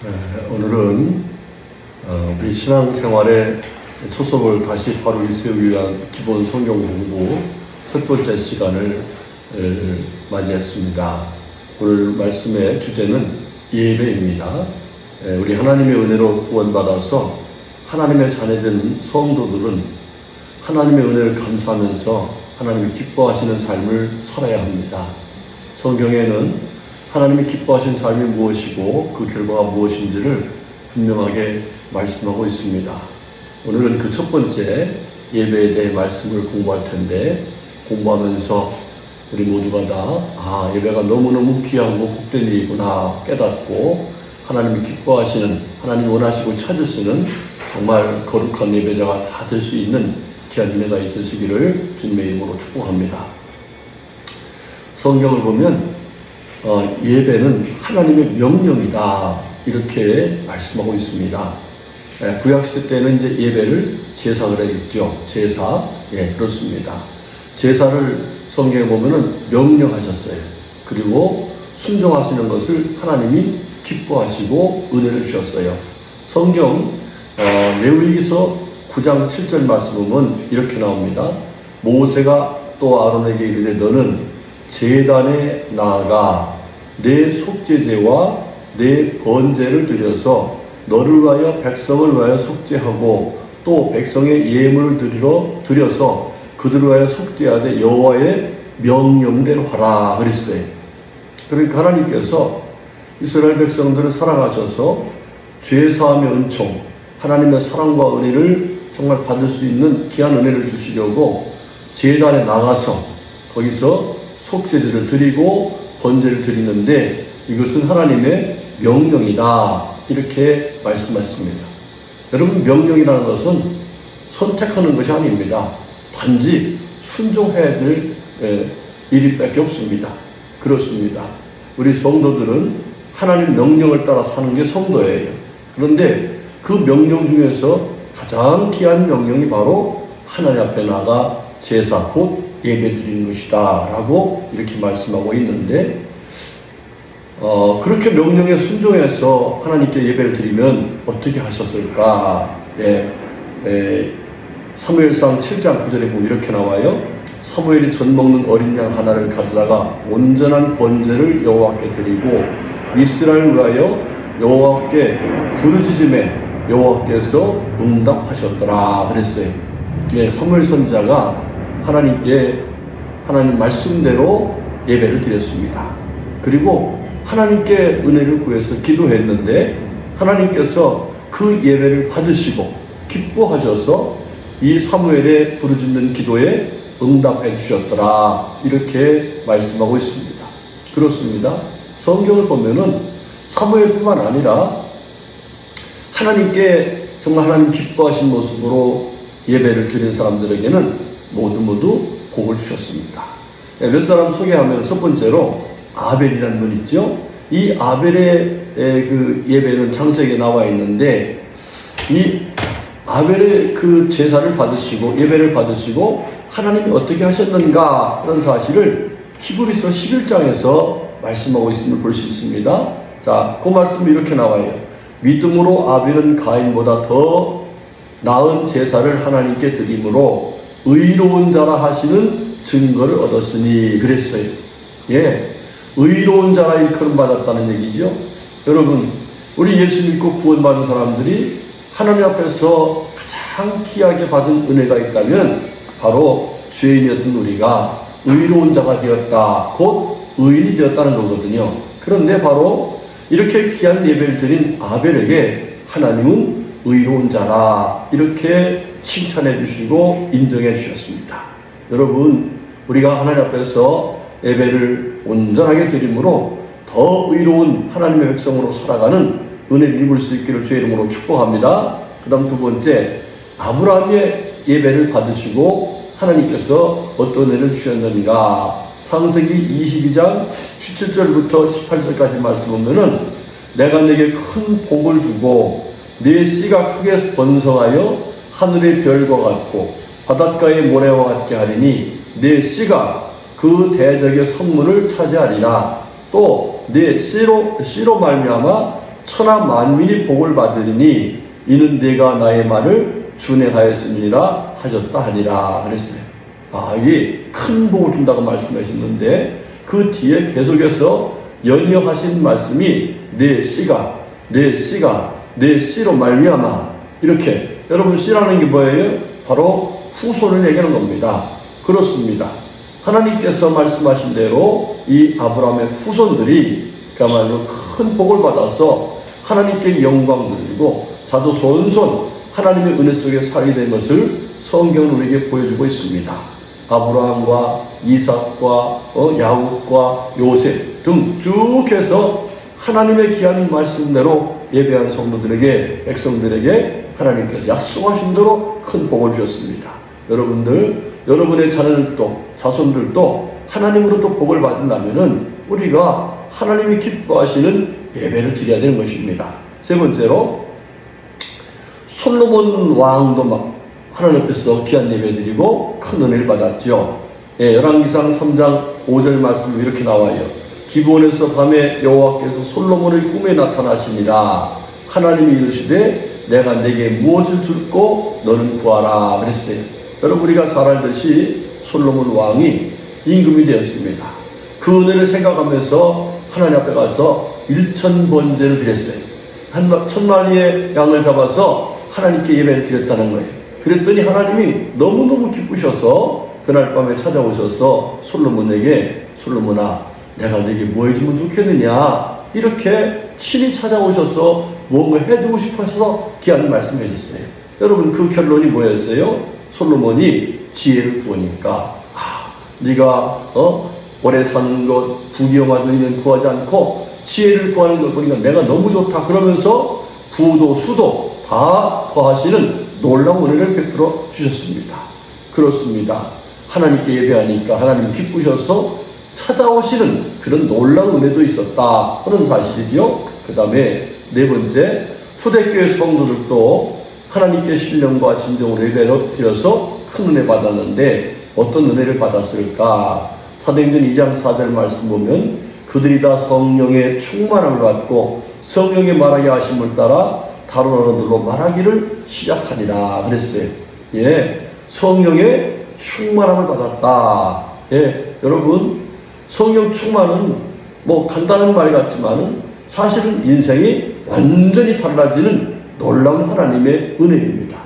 오늘은 우리 신앙생활의 초석을 다시 바로 세우기 위한 기본 성경 공부 첫 번째 시간을 맞이했습니다. 오늘 말씀의 주제는 예배입니다. 우리 하나님의 은혜로 구원받아서 하나님의 자녀된 성도들은 하나님의 은혜를 감사하면서 하나님이 기뻐하시는 삶을 살아야 합니다. 성경에는 하나님이 기뻐하신 삶이 무엇이고 그 결과가 무엇인지를 분명하게 말씀하고 있습니다. 오늘은 그 첫 번째 예배에 대해 말씀을 공부할 텐데, 공부하면서 우리 모두가 다 예배가 너무너무 귀하고 복된 일이구나 깨닫고 하나님이 기뻐하시는, 하나님이 원하시고 찾으시는 정말 거룩한 예배자가 다 될 수 있는 귀한 은혜가 있으시기를 주님의 이름으로 축복합니다. 성경을 보면 예배는 하나님의 명령이다 이렇게 말씀하고 있습니다. 구약시대 때는 이제 예배를 제사를 했죠. 제사, 그렇습니다. 제사를 성경에 보면은 명령하셨어요. 그리고 순종하시는 것을 하나님이 기뻐하시고 은혜를 주셨어요. 성경 레위기서 9장 7절 말씀 보면 이렇게 나옵니다. 모세가 또 아론에게 이르되 너는 제단에 나아가 내 속죄제와 내 번제를 드려서 너를 위하여 백성을 위하여 속죄하고 또 백성의 예물을 드려서 그들을 위하여 속죄하되 여호와의 명령대로 하라 그랬어요. 그러니까 하나님께서 이스라엘 백성들을 사랑하셔서 죄사함의 은총, 하나님의 사랑과 은혜를 정말 받을 수 있는 귀한 은혜를 주시려고 제단에 나가서 거기서 속죄제를 드리고 번제를 드리는데 이것은 하나님의 명령이다 이렇게 말씀하셨습니다. 여러분, 명령이라는 것은 선택하는 것이 아닙니다. 단지 순종해야 될 일밖에 없습니다. 그렇습니다. 우리 성도들은 하나님 명령을 따라 사는 게 성도예요. 그런데 그 명령 중에서 가장 귀한 명령이 바로 하나님 앞에 나가 제사 곧 예배 드리는 것이다 라고 이렇게 말씀하고 있는데, 그렇게 명령에 순종해서 하나님께 예배를 드리면 어떻게 하셨을까? 사무엘상 7장 9절에 보면 이렇게 나와요. 사무엘이 젖 먹는 어린 양 하나를 가져다가 온전한 번제를 여호와께 드리고 이스라엘을 위하여 여호와께 부르짖음에 여호와께서 응답하셨더라 그랬어요. 사무엘 선지자가 하나님께 하나님 말씀대로 예배를 드렸습니다. 그리고 하나님께 은혜를 구해서 기도했는데 하나님께서 그 예배를 받으시고 기뻐하셔서 이 사무엘의 부르짖는 기도에 응답해 주셨더라 이렇게 말씀하고 있습니다. 그렇습니다. 성경을 보면은 사무엘뿐만 아니라 하나님께 정말 하나님 기뻐하신 모습으로 예배를 드린 사람들에게는 모두 복을 주셨습니다. 몇 사람 소개하면 첫 번째로 아벨이라는 분 있죠. 이 아벨의 그 예배는 창세기에 나와 있는데 이 아벨의 그 제사를 받으시고 예배를 받으시고 하나님이 어떻게 하셨는가 그런 사실을 히브리서 11장에서 말씀하고 있음을 볼 수 있습니다. 자, 그 말씀이 이렇게 나와요. 믿음으로 아벨은 가인보다 더 나은 제사를 하나님께 드림으로 의로운 자라 하시는 증거를 얻었으니 그랬어요. 의로운 자라 일컬음 받았다는 얘기죠. 여러분, 우리 예수 믿고 구원받은 사람들이 하나님 앞에서 가장 귀하게 받은 은혜가 있다면 바로 죄인이었던 우리가 의로운 자가 되었다, 곧 의인이 되었다는 거거든요. 그런데 바로 이렇게 귀한 예배를 드린 아벨에게 하나님은 의로운 자라 이렇게 칭찬해 주시고 인정해 주셨습니다. 여러분, 우리가 하나님 앞에서 예배를 온전하게 드림으로 더 의로운 하나님의 백성으로 살아가는 은혜를 입을 수 있기를 주의 이름으로 축복합니다. 그 다음 두 번째, 아브라함의 예배를 받으시고 하나님께서 어떤 은혜를 주셨는가. 창세기 22장 17절부터 18절까지 말씀 보면은 내가 내게 큰 복을 주고 네 씨가 크게 번성하여 하늘의 별과 같고 바닷가의 모래와 같게 하리니 네 씨가 그 대적의 선물을 차지하리라. 또 네 씨로 말미암아 천하 만민이 복을 받으리니 이는 내가 나의 말을 준행하였음이라 하셨다 하니라 그랬어요. 이게 큰 복을 준다고 말씀하셨는데 그 뒤에 계속해서 연이어하신 말씀이 내 씨로 말미암아 이렇게. 여러분, 씨라는 게 뭐예요? 바로 후손을 얘기하는 겁니다. 그렇습니다. 하나님께서 말씀하신 대로 이 아브라함의 후손들이 그야말로 큰 복을 받아서 하나님께 영광 돌리고 자손손 하나님의 은혜 속에 살게 된 것을 성경은 우리에게 보여주고 있습니다. 아브라함과 이삭과 야곱과 요셉 등 쭉 해서 하나님의 귀한 말씀대로 예배한 성도들에게, 백성들에게 하나님께서 약속하신 대로 큰 복을 주셨습니다. 여러분들, 여러분의 자녀들도, 자손들도 하나님으로부터 복을 받는다면은 우리가 하나님이 기뻐하시는 예배를 드려야 되는 것입니다. 세 번째로, 솔로몬 왕도 막 하나님 앞에서 귀한 예배 드리고 큰 은혜를 받았죠. 열왕기상 3장 5절 말씀이 이렇게 나와요. 기브온에서 밤에 여호와께서 솔로몬의 꿈에 나타나시니라. 하나님이 이르시되 내가 내게 무엇을 줄고 너는 구하라 그랬어요. 여러분, 우리가 잘 알듯이 솔로몬 왕이 임금이 되었습니다. 그 은혜를 생각하면서 하나님 앞에 가서 1,000번제를 드렸어요. 1,000마리의 양을 잡아서 하나님께 예배를 드렸다는 거예요. 그랬더니 하나님이 너무너무 기쁘셔서 그날 밤에 찾아오셔서 솔로몬에게, 솔로몬아, 내가 네게 뭐 해주면 좋겠느냐, 이렇게 친히 찾아오셔서 뭔가 해주고 싶어서 귀한 말씀 해주셨어요. 여러분, 그 결론이 뭐였어요? 솔로몬이 지혜를 구하니까, 네가 오래 사는 것, 부귀영화도 있는 구하지 않고 지혜를 구하는 걸 보니까 내가 너무 좋다. 그러면서 부도 수도 다 더하시는 놀라운 은혜를 베풀어 주셨습니다. 그렇습니다. 하나님께 예배하니까 하나님 기쁘셔서 찾아오시는 그런 놀라운 은혜도 있었다 하는 사실이죠. 그 다음에 네 번째, 초대교회 성도들도 하나님께 신령과 진정으로 예배를 드려서 큰 은혜 받았는데 어떤 은혜를 받았을까? 사도행전 2장 4절 말씀 보면 그들이 다 성령의 충만함을 받고 성령의 말하게 하심을 따라 다른 언어들로 말하기를 시작하니라 그랬어요. 성령의 충만함을 받았다. 여러분, 성령 충만은 뭐 간단한 말 같지만은 사실은 인생이 완전히 달라지는 놀라운 하나님의 은혜입니다.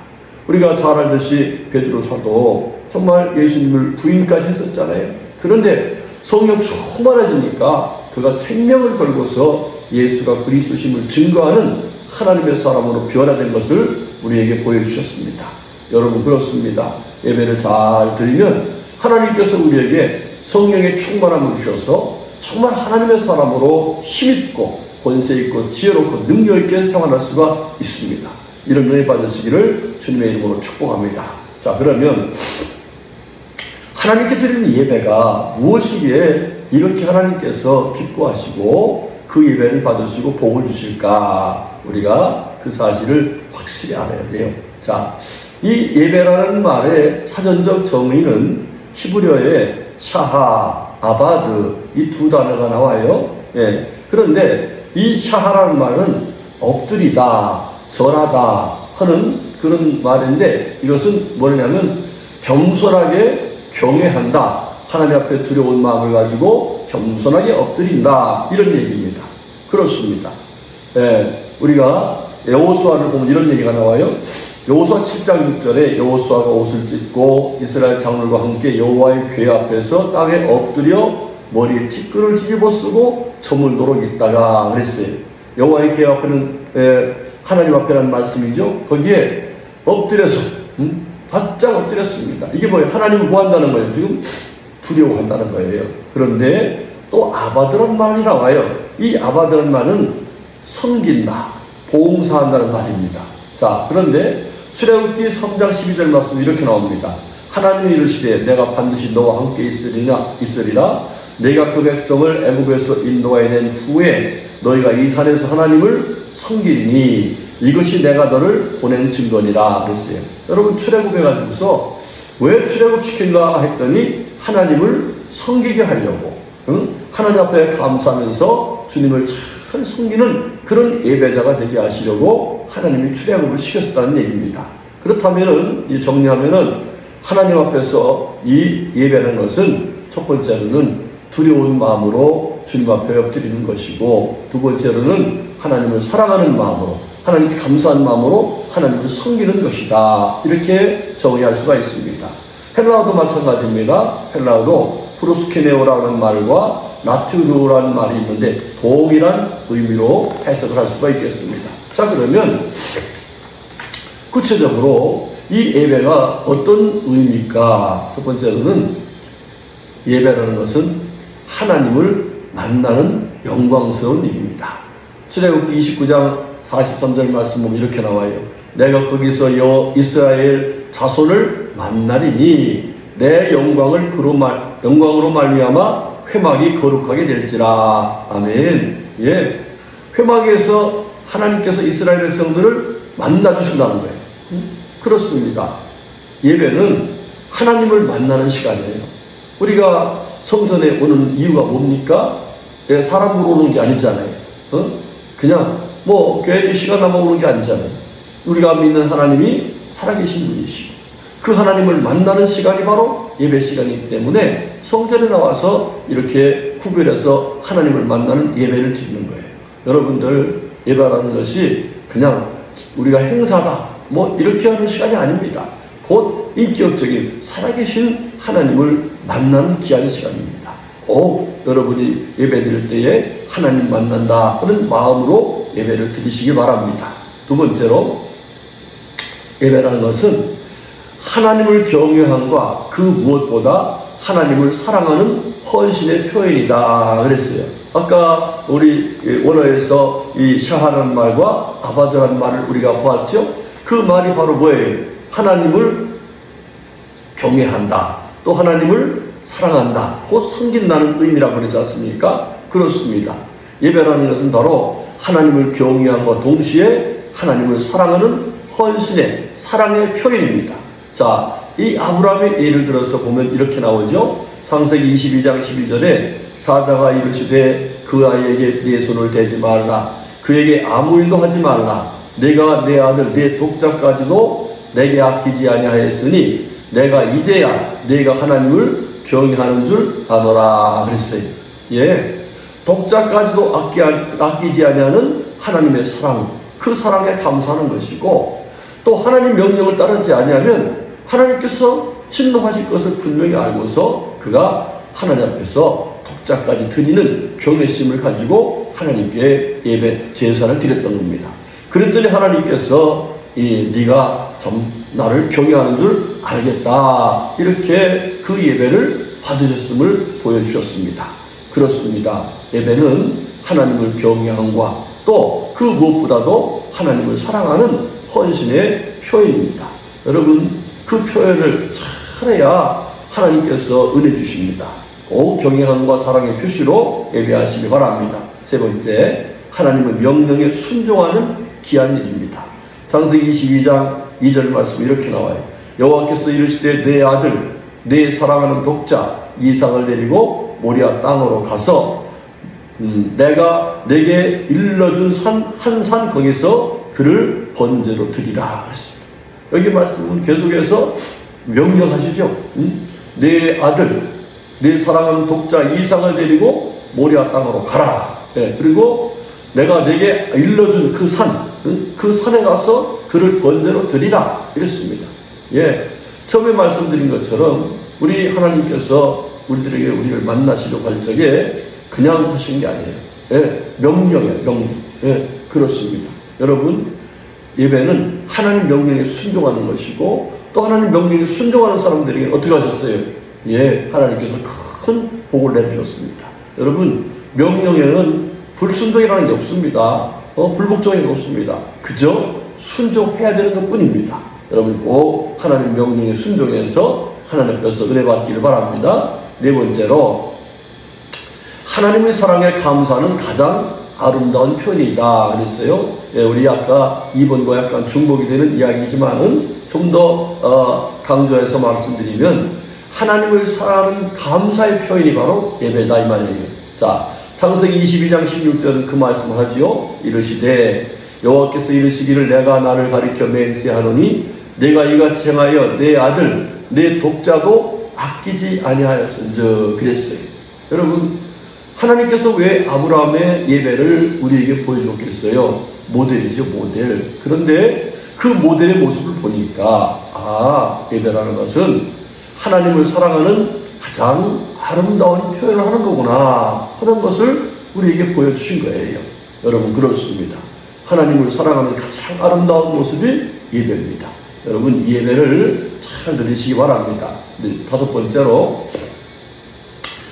우리가 잘 알듯이 베드로 사도 정말 예수님을 부인까지 했었잖아요. 그런데 성령 충만해지니까 그가 생명을 걸고서 예수가 그리스도심을 증거하는 하나님의 사람으로 변화된 것을 우리에게 보여주셨습니다. 여러분, 그렇습니다. 예배를 잘 드리면 하나님께서 우리에게 성령의 충만함을 주셔서 정말 하나님의 사람으로 힘있고 권세있고 지혜롭고 능력있게 생활할 수가 있습니다. 이런 은혜 받으시기를 주님의 이름으로 축복합니다. 자, 그러면 하나님께 드리는 예배가 무엇이기에 이렇게 하나님께서 기뻐하시고 그 예배를 받으시고 복을 주실까? 우리가 그 사실을 확실히 알아야 돼요. 자, 이 예배라는 말의 사전적 정의는 히브리어의 샤하, 아바드 이 두 단어가 나와요. 그런데 이 샤하라는 말은 엎드리다, 절하다 하는 그런 말인데 이것은 뭐냐면 겸손하게 경외한다. 하나님 앞에 두려운 마음을 가지고 겸손하게 엎드린다. 이런 얘기입니다. 그렇습니다. 우리가 여호수아를 보면 이런 얘기가 나와요. 여호수아 7장 6절에 여호수아가 옷을 찢고 이스라엘 장로들과 함께 여호와의 궤 앞에서 땅에 엎드려 머리에 티끌을 뒤집어 쓰고 저물도록 있다가 그랬어요. 여호와의 궤 앞에는 하나님 앞에라는 말씀이죠. 거기에 엎드려서 바짝 엎드렸습니다. 이게 뭐예요? 하나님을 뭐 한다는 거예요? 지금 두려워한다는 거예요. 그런데 또 아바드란 말이 나와요. 이 아바드란 말은 섬긴다, 봉사한다는 말입니다. 자, 그런데 출애굽기 3장 12절 말씀이 이렇게 나옵니다. 하나님이 이르시되 내가 반드시 너와 함께 있으리라. 내가 그 백성을 애굽에서 인도하여 낸 후에 너희가 이 산에서 하나님을 섬기리니 이것이 내가 너를 보낸 증거니라 그랬어요. 여러분, 출애굽해가지고서 왜 출애굽시킨가 했더니 하나님을 섬기게 하려고, 하나님 앞에 감사하면서 주님을 잘 섬기는 그런 예배자가 되게 하시려고 하나님이 출애굽을 시켰다는 얘기입니다. 그렇다면은 정리하면은 하나님 앞에서 이 예배라는 것은 첫 번째로는 두려운 마음으로 주님 앞에 엎드리는 것이고, 두 번째로는 하나님을 사랑하는 마음으로, 하나님께 감사한 마음으로 하나님을 섬기는 것이다. 이렇게 정의할 수가 있습니다. 헬라어도 마찬가지입니다. 헬라어도 프로스케네오라는 말과 나트루라는 말이 있는데 동일한 의미로 해석을 할 수가 있겠습니다. 자, 그러면 구체적으로 이 예배가 어떤 의미입니까? 첫 번째로는 예배라는 것은 하나님을 만나는 영광스러운 일입니다. 출애굽기 29장 43절 말씀 보면 이렇게 나와요. 내가 거기서 이스라엘 자손을 만나리니 내 영광으로 말미암아 회막이 거룩하게 될지라. 아멘. 예, 회막에서 하나님께서 이스라엘 백성들을 만나 주신다는 거예요. 그렇습니다. 예배는 하나님을 만나는 시간이에요. 우리가 성전에 오는 이유가 뭡니까? 사람 보러 오는 게 아니잖아요. 그냥 교회 시간 남아 오는 게 아니잖아요. 우리가 믿는 하나님이 살아계신 분이시고 그 하나님을 만나는 시간이 바로 예배 시간이기 때문에 성전에 나와서 이렇게 구별해서 하나님을 만나는 예배를 드리는 거예요. 여러분들, 예배라는 것이 그냥 우리가 행사다 이렇게 하는 시간이 아닙니다. 곧 인격적인 살아계신 하나님을 만나는 귀한 시간입니다. 여러분이 예배 드릴 때에 하나님 만난다 그런 마음으로 예배를 드리시기 바랍니다. 두 번째로, 예배라는 것은 하나님을 경외함과 그 무엇보다 하나님을 사랑하는 헌신의 표현이다 그랬어요. 아까 우리 원어에서 이 샤하라는 말과 아바드라는 말을 우리가 보았죠. 그 말이 바로 뭐예요? 하나님을 경외한다, 또 하나님을 사랑한다, 곧 섬긴다는 의미라고 그러지 않습니까? 그렇습니다. 예배라는 것은 바로 하나님을 경외함과 동시에 하나님을 사랑하는 헌신의 사랑의 표현입니다. 자, 이 아브라함의 예를 들어서 보면 이렇게 나오죠. 창세기 22장 12절에 사자가 이르시되 그 아이에게 네 손을 대지 말라, 그에게 아무 일도 하지 말라, 내가 내 아들 내 독자까지도 내게 아끼지 아니하였으니 내가 이제야 내가 하나님을 경외하는 줄 아노라 그랬어요. 예, 독자까지도 아끼지 아니하는 하나님의 사랑, 그 사랑에 감사하는 것이고, 또 하나님 명령을 따르지 아니하면 하나님께서 진노하실 것을 분명히 알고서 그가 하나님 앞에서 독자까지 드리는 경외심을 가지고 하나님께 예배 제사를 드렸던 겁니다. 그랬더니 하나님께서 네가 좀 나를 경외하는 줄 알겠다, 이렇게 그 예배를 받으셨음을 보여주셨습니다. 그렇습니다. 예배는 하나님을 경외함과 또 그 무엇보다도 하나님을 사랑하는 헌신의 표현입니다. 여러분, 그 표현을 잘해야 하나님께서 은혜 주십니다. 꼭 경외함과 사랑의 표시로 예배하시기 바랍니다. 세 번째, 하나님의 명령에 순종하는 귀한 일입니다. 창세기 22장 2절 말씀 이렇게 나와요. 여호와께서 이르시되 내 아들 내 사랑하는 독자 이삭을 데리고 모리아 땅으로 가서 내가 내게 일러준 한 산 거기서 그를 번제로 드리라 그랬습니다. 여기 말씀은 계속해서 명령하시죠. 내 아들 내 사랑하는 독자 이삭을 데리고 모리아 땅으로 가라. 그리고 내가 내게 일러준 그 산에 가서 그를 번제로 드리라 이랬습니다. 처음에 말씀드린 것처럼 우리 하나님께서 우리를 만나시려고 할 적에 그냥 하신 게 아니에요. 명령이에요, 명령. 그렇습니다. 여러분, 예배는 하나님 명령에 순종하는 것이고, 또 하나님 명령에 순종하는 사람들에게 어떻게 하셨어요? 하나님께서 큰 복을 내주셨습니다. 여러분, 명령에는 불순종이라는 게 없습니다. 불복종이 없습니다. 그저 순종해야 되는 것 뿐입니다. 여러분, 꼭 하나님 명령에 순종해서 하나님 앞에서 은혜 받기를 바랍니다. 네 번째로, 하나님의 사랑에 감사하는 가장 아름다운 표현이다 그랬어요. 우리 아까 2번과 약간 중복이 되는 이야기지만은 좀 더 강조해서 말씀드리면, 하나님을 사랑하는 감사의 표현이 바로 예배다 이 말이에요. 자, 창세기 22장 16절은 그 말씀을 하지요. 이르시되 여호와께서 이르시기를 내가 나를 가리켜 맹세하노니 내가 이같이 행하여 내 아들 내 독자도 아끼지 아니하였은즉 그랬어요. 여러분, 하나님께서 왜 아브라함의 예배를 우리에게 보여줬겠어요? 모델이죠, 모델. 그런데 그 모델의 모습을 보니까 예배라는 것은 하나님을 사랑하는 가장 아름다운 표현을 하는 거구나 하는 것을 우리에게 보여주신 거예요. 여러분, 그렇습니다. 하나님을 사랑하는 가장 아름다운 모습이 예배입니다. 여러분, 이 예배를 잘 들으시기 바랍니다. 다섯 번째로,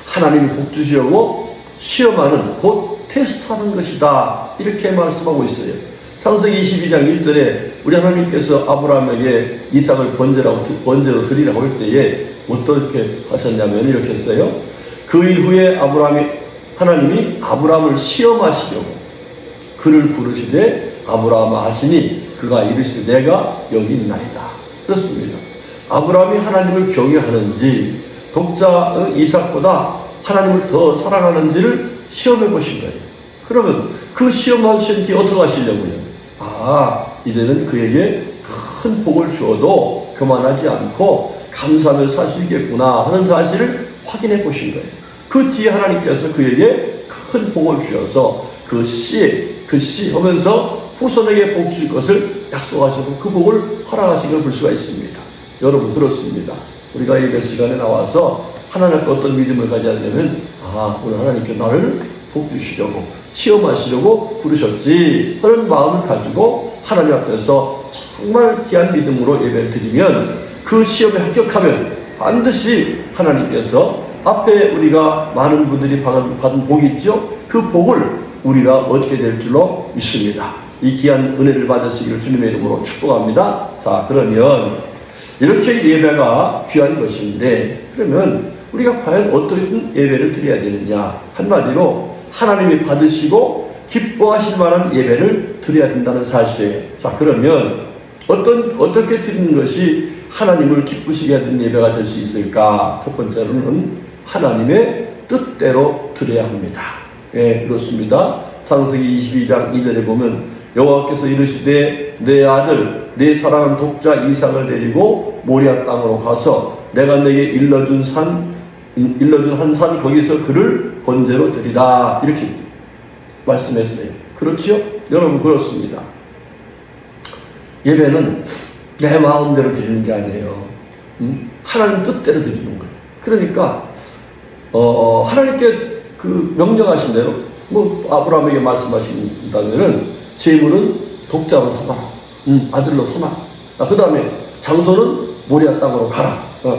하나님이 복 주시려고 시험하는, 곧 테스트하는 것이다, 이렇게 말씀하고 있어요. 창세기 22장 1절에 우리 하나님께서 아브라함에게 이삭을 번제로 드리라고 할 때에 어떻게 하셨냐면 이렇게 했어요. 그 이후에 하나님이 아브라함을 시험하시려고 그를 부르시되 아브라함아 하시니 그가 이르시되 내가 여기 있나이다. 그렇습니다. 아브라함이 하나님을 경외하는지 독자 이삭보다 하나님을 더 사랑하는지를 시험해 보신 거예요. 그러면 그 시험하신 뒤에 어떻게 하시려고요? 이제는 그에게 큰 복을 주어도 교만하지 않고 감사하며 살 수 있겠구나 하는 사실을 확인해 보신 거예요. 그 뒤에 하나님께서 그에게 큰 복을 주셔서 그 씨 하면서 후손에게 복 줄 것을 약속하시고 그 복을 허락하신 걸 볼 수가 있습니다. 여러분, 그렇습니다. 우리가 예배 시간에 나와서 하나님 앞에 어떤 믿음을 가져야 되면 오늘 하나님께 나를 복 주시려고 시험하시려고 부르셨지 하는 마음을 가지고 하나님 앞에서 정말 귀한 믿음으로 예배를 드리면 그 시험에 합격하면 반드시 하나님께서 앞에 우리가 많은 분들이 받은 복이 있죠. 그 복을 우리가 얻게 될 줄로 믿습니다. 이 귀한 은혜를 받으시기를 주님의 이름으로 축복합니다. 자, 그러면 이렇게 예배가 귀한 것인데, 그러면 우리가 과연 어떤 예배를 드려야 되느냐? 한마디로 하나님이 받으시고 기뻐하실 만한 예배를 드려야 된다는 사실이에요. 자, 그러면 어떻게 드리는 것이 하나님을 기쁘시게 하는 예배가 될 수 있을까? 첫 번째로는 하나님의 뜻대로 드려야 합니다. 그렇습니다. 창세기 22장 2절에 보면 여호와께서 이르시되 내 아들 내 사랑하는 독자 이삭을 데리고 모리아 땅으로 가서 내가 내게 일러준 한 산 거기서 그를 번제로 드리라, 이렇게 말씀했어요. 그렇지요? 여러분, 그렇습니다. 예배는 내 마음대로 드리는 게 아니에요. 하나님 뜻대로 드리는 거예요. 그러니까 하나님께 그 명령하신 대로 아브라함에게 말씀하신다면은 제물은 독자로 삼아라, 아들로 삼아라. 그 다음에 장소는 모리아 땅으로 가라.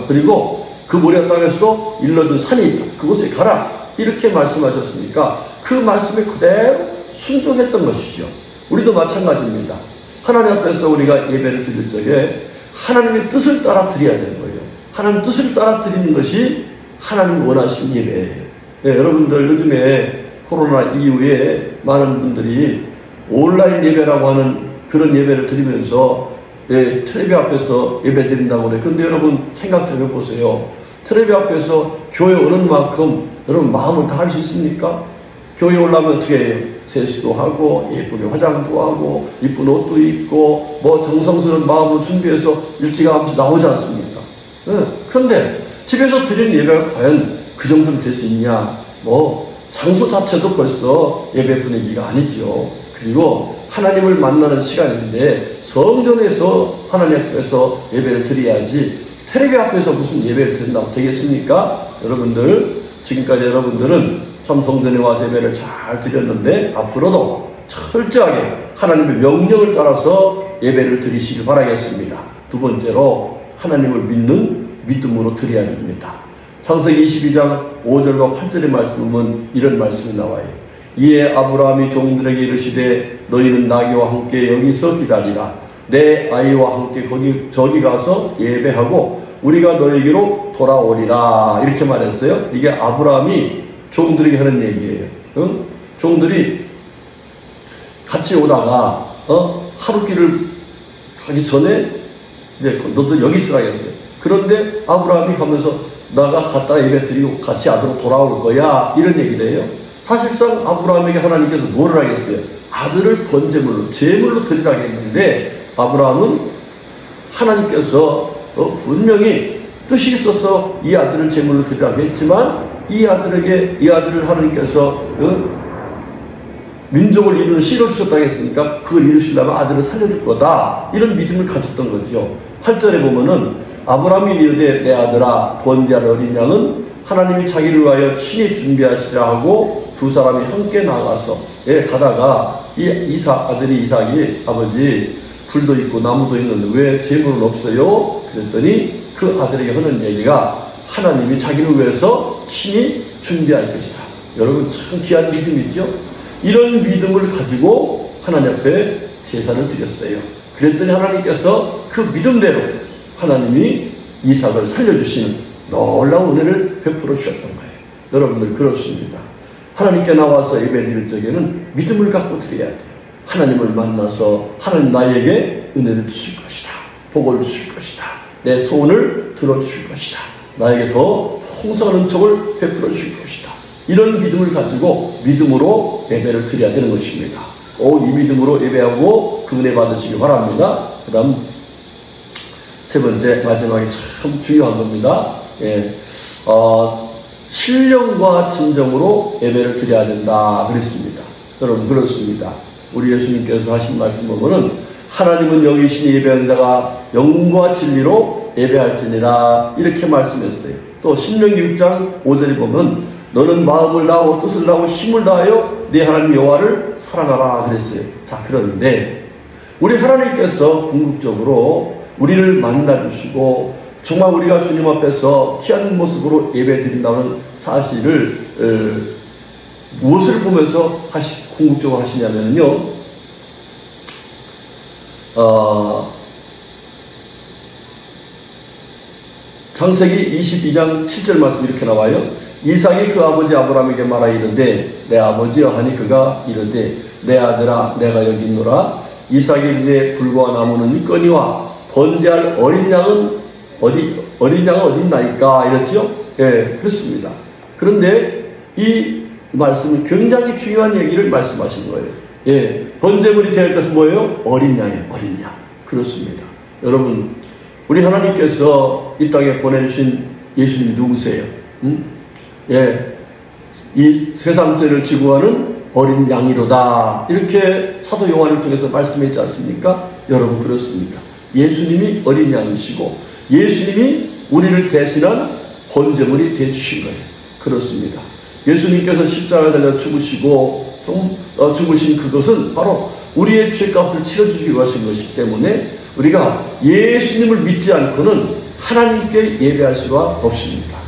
그리고 그 모리아 땅에서도 일러준 산이 있다, 그곳에 가라, 이렇게 말씀하셨으니까 그 말씀에 그대로 순종했던 것이죠. 우리도 마찬가지입니다. 하나님 앞에서 우리가 예배를 드릴 적에 하나님의 뜻을 따라 드려야 되는 거예요. 하나님 뜻을 따라 드리는 것이 하나님 원하시는 예배예요. 여러분들, 요즘에 코로나 이후에 많은 분들이 온라인 예배라고 하는 그런 예배를 드리면서 텔레비 앞에서 예배 드린다고 그래요. 그런데 여러분, 생각 좀 해보세요. 텔레비 앞에서 교회 오는 만큼 여러분 마음을 다 할 수 있습니까? 교회 오려면 어떻게 해요? 세수도 하고 예쁘게 화장도 하고 이쁜 옷도 입고 정성스러운 마음으로 준비해서 일찌감치 나오지 않습니까? 그런데 집에서 드리는 예배가 과연 그 정도는 될 수 있냐? 장소 자체도 벌써 예배 분위기가 아니죠. 그리고 하나님을 만나는 시간인데 성전에서 하나님 앞에서 예배를 드려야지 텔레비 앞에서 무슨 예배를 드린다고 되겠습니까? 여러분들, 지금까지 여러분들은 참 성전에 와서 예배를 잘 드렸는데 앞으로도 철저하게 하나님의 명령을 따라서 예배를 드리시길 바라겠습니다. 두 번째로, 하나님을 믿는 믿음으로 드려야 됩니다. 창세기 22장 5절과 8절의 말씀은 이런 말씀이 나와요. 이에 아브라함이 종들에게 이르시되 너희는 나귀와 함께 여기서 기다리라. 내 아이와 함께 저기 가서 예배하고 우리가 너에게로 돌아오리라, 이렇게 말했어요. 이게 아브라함이 종들에게 하는 얘기예요. 종들이 같이 오다가 하루 길을 가기 전에 너도 여기 있으라 했어요. 그런데 아브라함이 가면서 나가 갔다가 예배 드리고 같이 아들로 돌아올 거야. 이런 얘기를 해요. 사실상 아브라함에게 하나님께서 뭐를 하겠어요? 아들을 번제물로, 제물로 드리라고 했는데, 아브라함은 하나님께서 분명히 뜻이 있어서 이 아들을 제물로 드리라고 했지만, 이 아들을 하나님께서 민족을 이루는 씨로 주셨다고 했으니까 그걸 이루시려면 아들을 살려줄 거다. 이런 믿음을 가졌던 거죠. 8절에 보면은 아브라함이 이르되 내 아들아 번제할 어린 양은 하나님이 자기를 위하여 친히 준비하시라 하고 두 사람이 함께 나가서 가다가 아들이 이삭이 아버지 불도 있고 나무도 있는데 왜 제물은 없어요? 그랬더니 그 아들에게 하는 얘기가 하나님이 자기를 위해서 친히 준비할 것이다. 여러분 참 귀한 믿음이죠. 이런 믿음을 가지고 하나님 앞에 제사를 드렸어요. 그랬더니 하나님께서 그 믿음대로 하나님이 이삭을 살려주시는 놀라운 은혜를 베풀어 주셨던 거예요. 여러분들 그렇습니다. 하나님께 나와서 예배 드릴 적에는 믿음을 갖고 드려야 돼요. 하나님을 만나서 하나님 나에게 은혜를 주실 것이다. 복을 주실 것이다. 내 소원을 들어주실 것이다. 나에게 더 풍성한 은총을 베풀어 주실 것이다. 이런 믿음을 가지고 믿음으로 예배를 드려야 되는 것입니다. 이 믿음으로 예배하고 그 은혜 받으시기 바랍니다. 그 다음 세 번째 마지막에 참 중요한 겁니다. 신령과 진정으로 예배를 드려야 된다 그랬습니다. 여러분 그렇습니다. 우리 예수님께서 하신 말씀 보면은 하나님은 영이신 예배하는 자가 영과 진리로 예배할지니라 이렇게 말씀했어요. 또 신명기 6장 5절에 보면 너는 마음을 다하고 뜻을 다하고 힘을 다하여 네 하나님 여호와를 사랑하라 그랬어요. 자, 그런데 우리 하나님께서 궁극적으로 우리를 만나주시고 정말 우리가 주님 앞에서 귀한 모습으로 예배드린다는 사실을 무엇을 보면서 궁극적으로 하시냐면요, 창세기 22장 7절 말씀 이렇게 나와요. 이삭이 그 아버지 아브라함에게 말하 이르되 내 아버지여 하니 그가 이르되 내 아들아 내가 여기 있노라. 이삭이 이르되 불과 나무는 있거니와 번제할 어린 양은 어디 있나이까 이랬죠. 그렇습니다. 그런데 이 말씀은 굉장히 중요한 얘기를 말씀하신 거예요. 번제물이 될 것은 뭐예요? 어린 양이에요. 어린 양. 그렇습니다. 여러분 우리 하나님께서 이 땅에 보내주신 예수님이 누구세요? 이 세상죄를 지고 가는 어린 양이로다. 이렇게 사도 요한을 통해서 말씀했지 않습니까? 여러분 그렇습니다. 예수님이 어린 양이시고 예수님이 우리를 대신한 번제물이 되어주신 거예요. 그렇습니다. 예수님께서 십자가에 달려 죽으시고 죽으신 그것은 바로 우리의 죄값을 치러주시기 하신 것이기 때문에 우리가 예수님을 믿지 않고는 하나님께 예배할 수가 없습니다.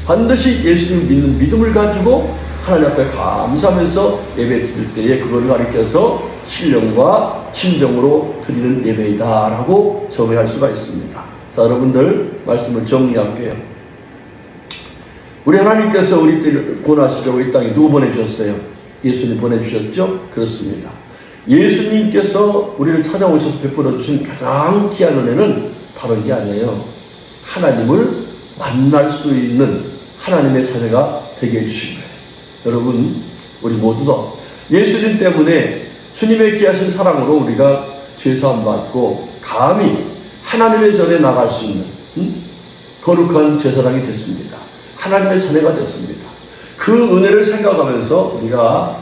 반드시 예수님을 믿는 믿음을 가지고 하나님 앞에 감사하면서 예배 드릴 때에 그거를 가리켜서 신령과 진정으로 드리는 예배이다 라고 정의할 수가 있습니다. 자, 여러분들 말씀을 정리할게요. 우리 하나님께서 우리들을 구원하시려고 이 땅에 누구 보내주셨어요? 예수님 보내주셨죠? 그렇습니다. 예수님께서 우리를 찾아오셔서 베풀어 주신 가장 귀한 은혜는 다른 게 아니에요. 하나님을 만날 수 있는 하나님의 자녀가 되게 해주신 거예요. 여러분 우리 모두도 예수님 때문에 주님의 귀하신 사랑으로 우리가 죄사함 받고 감히 하나님의 전에 나갈 수 있는 거룩한 제사장이 됐습니다. 하나님의 자녀가 됐습니다. 그 은혜를 생각하면서 우리가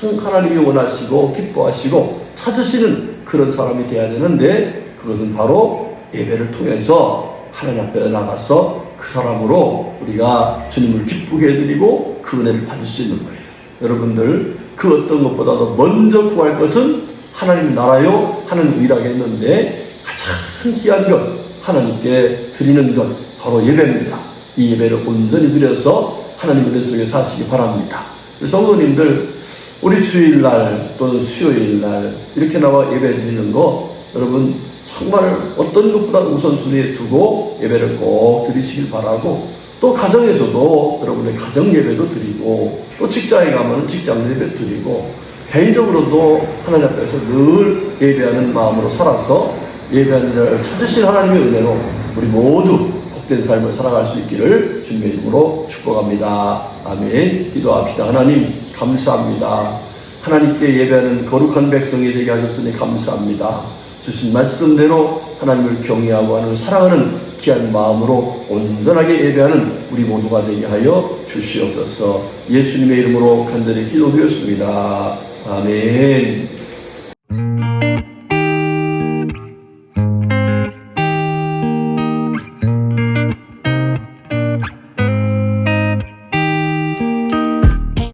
가장 하나님이 원하시고 기뻐하시고 찾으시는 그런 사람이 되어야 되는데 그것은 바로 예배를 통해서 하나님 앞에 나가서 그 사람으로 우리가 주님을 기쁘게 해드리고 그 은혜를 받을 수 있는 거예요. 여러분들 그 어떤 것보다도 먼저 구할 것은 하나님 나라요 하나님 의라고 했는데 가장 귀한 것 하나님께 드리는 것 바로 예배입니다. 이 예배를 온전히 드려서 하나님 은혜 속에 사시기 바랍니다. 성도님들 우리 주일날 또는 수요일날 이렇게 나와 예배 드리는 거 여러분 정말 어떤 것보다 우선순위에 두고 예배를 꼭 드리시길 바라고 또 가정에서도 여러분의 가정 예배도 드리고 또 직장에 가면 직장 예배 드리고 개인적으로도 하나님 앞에서 늘 예배하는 마음으로 살아서 예배하는 자를 찾으신 하나님의 은혜로 우리 모두 복된 삶을 살아갈 수 있기를 주님의 이름으로 축복합니다. 아멘. 기도합시다. 하나님 감사합니다. 하나님께 예배하는 거룩한 백성이 되게 하셨으니 감사합니다. 주신 말씀대로 하나님을 경외하고 하는 사랑하는 귀한 마음으로 온전하게 예배하는 우리 모두가 되게 하여 주시옵소서. 예수님의 이름으로 간절히 기도드렸습니다. 아멘.